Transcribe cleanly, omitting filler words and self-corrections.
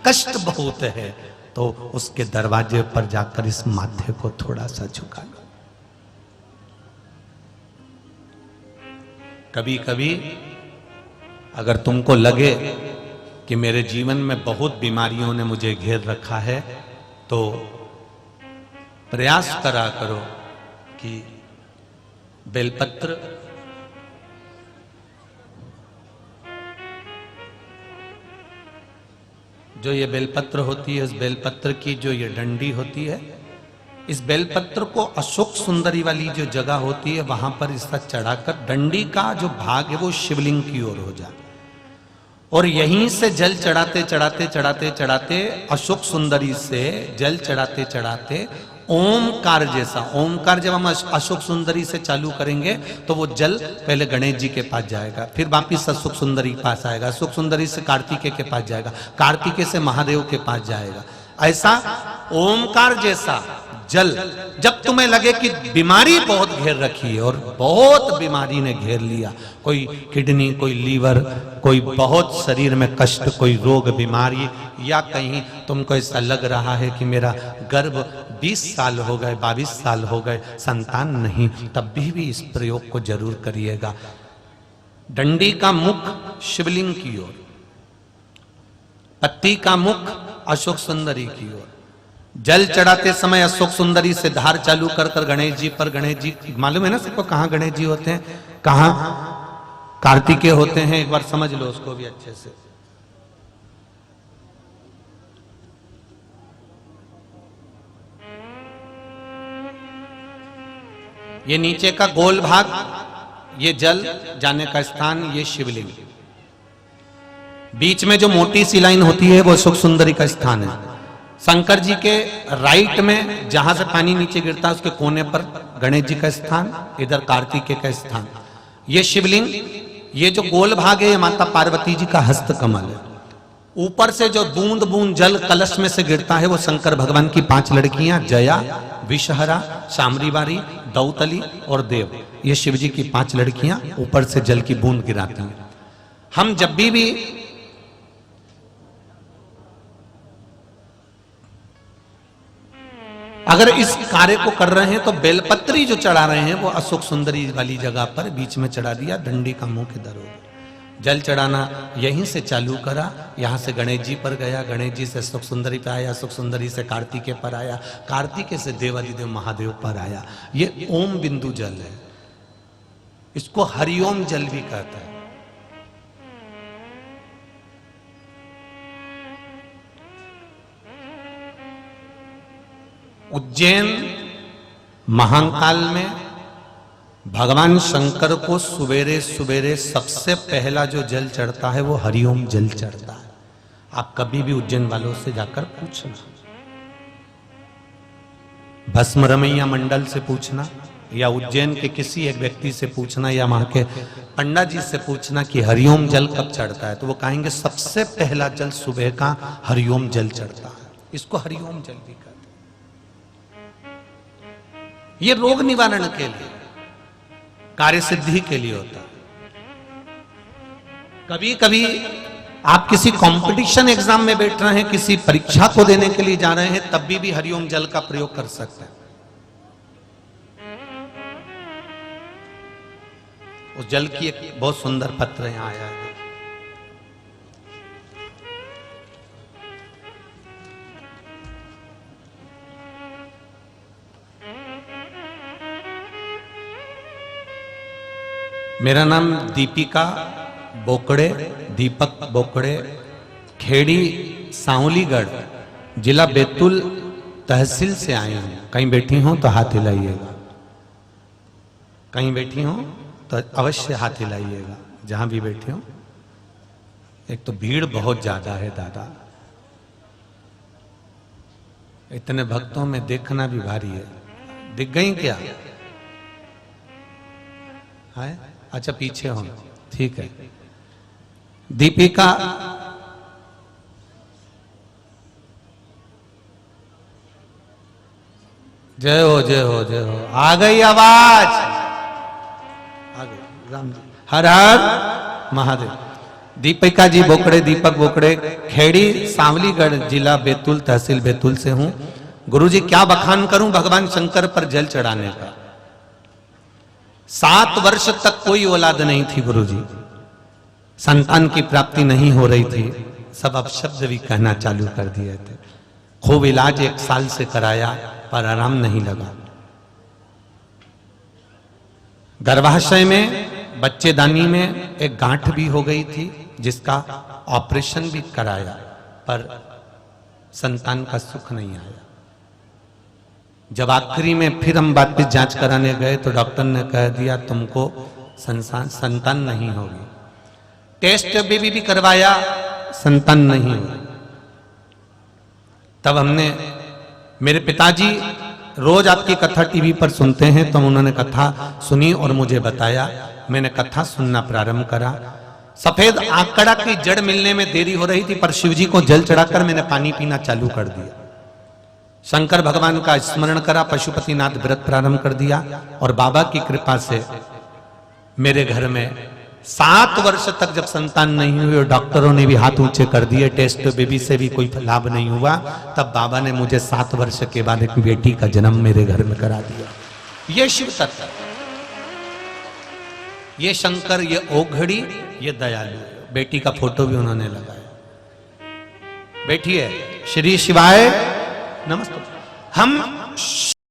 कष्ट बहुत है, तो उसके दरवाजे पर जाकर इस माथे को थोड़ा सा झुका लो। कभी कभी अगर तुमको लगे कि मेरे जीवन में बहुत बीमारियों ने मुझे घेर रखा है, तो प्रयास करा करो कि बेलपत्र जो ये बेलपत्र होती है, इस बेलपत्र की जो ये डंडी होती है, इस बेलपत्र को अशोक सुंदरी वाली जो जगह होती है वहां पर इसका चढ़ाकर डंडी का जो भाग है वो शिवलिंग की ओर हो जाए, और यहीं से जल चढ़ाते चढ़ाते चढ़ाते चढ़ाते अशोक सुंदरी से जल चढ़ाते चढ़ाते ओमकार जैसा, ओमकार जब हम अशोक सुंदरी से चालू करेंगे तो वो जल पहले गणेश जी के पास जाएगा, फिर वापिस अशोक सुंदरी के पास आएगा, अशोक सुंदरी से कार्तिकेय के पास जाएगा, कार्तिकेय से महादेव के पास जाएगा। ऐसा ओमकार जैसा जल, जब तुम्हें लगे कि बीमारी बहुत घेर रखी है, और बहुत बीमारी ने घेर लिया, कोई किडनी, कोई लीवर, कोई बहुत शरीर में कष्ट, कोई रोग बीमारी, या कहीं तुमको ऐसा लग रहा है कि मेरा गर्भ 20 साल हो गए, 22 साल हो गए, संतान नहीं, तब भी इस प्रयोग को जरूर करिएगा। डंडी का मुख शिवलिंग की ओर, पत्ती का मुख अशोक सुंदरी की ओर, जल चढ़ाते समय अशोक सुंदरी से धार चालू कर कर गणेश जी पर, गणेश जी मालूम है ना सबको कहां गणेश जी होते हैं, कहां कार्तिकेय होते हैं, एक बार समझ लो उसको भी अच्छे से। ये नीचे का गोल भाग, ये जल जाने का स्थान, ये शिवलिंग, बीच में जो मोटी सी लाइन होती है वो अशोक सुंदरी का स्थान है। शंकर जी के राइट में जहां से पानी नीचे गिरता है उसके कोने पर गणेश जी का स्थान, इधर कार्तिकेय का स्थान। ये शिवलिंग, ये जो गोल भाग है ये माता पार्वती जी का हस्त कमल है। ऊपर से जो बूंद बूंद जल कलश में से गिरता है वो शंकर भगवान की 5 लड़कियां, जया, विषहरा, शामरीवारी, दौतली और देव, ये शिव जी की 5 लड़कियां ऊपर से जल की बूंद गिराती हैं। हम जब भी अगर इस कार्य को कर रहे हैं तो बेलपत्री जो चढ़ा रहे हैं वो अशोक सुंदरी वाली जगह पर बीच में चढ़ा दिया, डंडी का मुंह के दर हो। जल चढ़ाना यहीं से चालू करा, यहां से गणेश जी पर गया, गणेश जी से अशोक सुंदरी पर आया, अशोक सुंदरी से कार्तिकेय पर आया, कार्तिकेय से देवादिदेव महादेव पर आया। ये ओम बिंदु जल है, इसको हरिओम जल भी कहता है। उज्जैन महाकाल में भगवान शंकर को सवेरे सवेरे सबसे पहला जो जल चढ़ता है वो हरिओम जल चढ़ता है। आप कभी भी उज्जैन वालों से जाकर पूछना, भस्म रमैया मंडल से पूछना, या उज्जैन के किसी एक व्यक्ति से पूछना, या वहां के पंडा जी से पूछना कि हरिओम जल कब चढ़ता है, तो वो कहेंगे सबसे पहला जल सुबह का हरिओम जल चढ़ता है। इसको हरिओम जल भी कहते हैं। ये रोग निवारण के लिए, कार्य सिद्धि के लिए होता है। कभी कभी आप किसी कंपटीशन एग्जाम में बैठ रहे हैं, किसी परीक्षा को देने के लिए जा रहे हैं, तब भी हरिओम जल का प्रयोग कर सकते हैं। उस जल की एक बहुत सुंदर पत्र यहां आया है। मेरा नाम दीपिका बोकड़े, दीपक बोकड़े, खेड़ी साउलीगढ़, जिला बैतूल, तहसील से आए हैं। कहीं बैठी हो तो हाथ हिलाइएगा, कहीं बैठी हो तो अवश्य हाथ हिलाइएगा, जहां भी बैठे हो। एक तो भीड़ बहुत ज्यादा है दादा, इतने भक्तों में देखना भी भारी है। दिख गई क्या? है? अच्छा पीछे हो, ठीक है। दीपिका जय हो जय हो जय हो, आ गई आवाज, आ गई। राम जी हर हर महादेव। दीपिका जी बोकड़े, दीपक बोकड़े, खेड़ी सांवलीगढ़, जिला बैतूल, तहसील बैतूल से हूं। गुरुजी क्या बखान करूं भगवान शंकर पर जल चढ़ाने का। 7 वर्ष तक कोई औलाद नहीं थी गुरुजी, संतान की प्राप्ति नहीं हो रही थी, सब अपशब्द भी कहना चालू कर दिए थे। खूब इलाज 1 साल से कराया पर आराम नहीं लगा। गर्भाशय में, बच्चेदानी में एक गांठ भी हो गई थी जिसका ऑपरेशन भी कराया पर संतान का सुख नहीं आया। जब आखिरी में फिर हम वापस जांच कराने गए तो डॉक्टर ने कह दिया तुमको संतान नहीं होगी। टेस्ट भी करवाया, संतान नहीं हुई। तब हमने, मेरे पिताजी रोज आपकी कथा टीवी पर सुनते हैं, तो उन्होंने कथा सुनी और मुझे बताया। मैंने कथा सुनना प्रारंभ करा। सफेद आंकड़ा की जड़ मिलने में देरी हो रही थी पर शिवजी को जल चढ़ाकर मैंने पानी पीना चालू कर दिया। शंकर भगवान का स्मरण करा, पशुपतिनाथ व्रत प्रारंभ कर दिया और बाबा की कृपा से मेरे घर में 7 वर्ष तक जब संतान नहीं हुई और डॉक्टरों ने भी हाथ ऊंचे कर दिए, टेस्ट बेबी से भी कोई लाभ नहीं हुआ, तब बाबा ने मुझे 7 वर्ष के बाद एक बेटी का जन्म मेरे घर में करा दिया। ये शिव तत्व, ये शंकर, ये ओघड़ी, ये दयालु। बेटी का फोटो भी उन्होंने लगाया। बैठिए। श्री शिवाय नमस्ते। हम